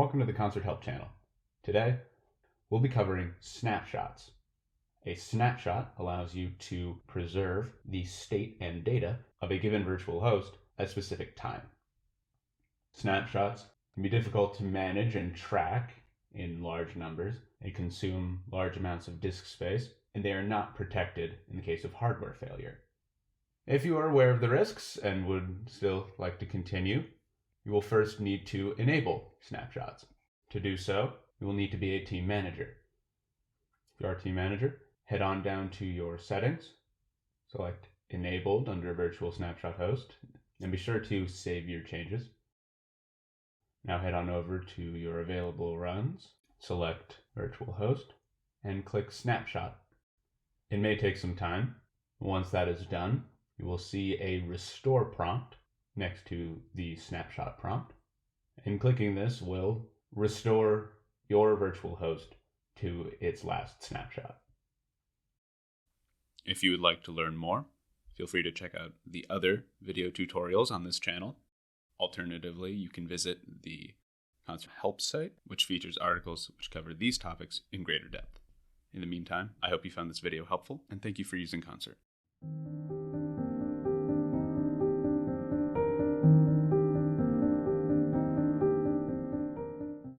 welcome to the Concert Help channel. Today, we'll be covering snapshots. A snapshot allows you to preserve the state and data of a given virtual host at a specific time. Snapshots can be difficult to manage and track in large numbers. They consume large amounts of disk space, and they are not protected in the case of hardware failure. If you are aware of the risks and would still like to continue, you will first need to enable snapshots. To do so, you will need to be a team manager. If you are a team manager, head on down to your settings, select Enabled under Virtual Snapshot Host, and be sure to save your changes. Now head on over to your available runs, select Virtual Host, and click Snapshot. It may take some time. Once that is done, you will see a Restore prompt next to the snapshot prompt, and clicking this will restore your virtual host to its last snapshot. If you would like to learn more, feel free to check out the other video tutorials on this channel. Alternatively, you can visit the Concert Help site, which features articles which cover these topics in greater depth. In the meantime, I hope you found this video helpful, and thank you for using Concert.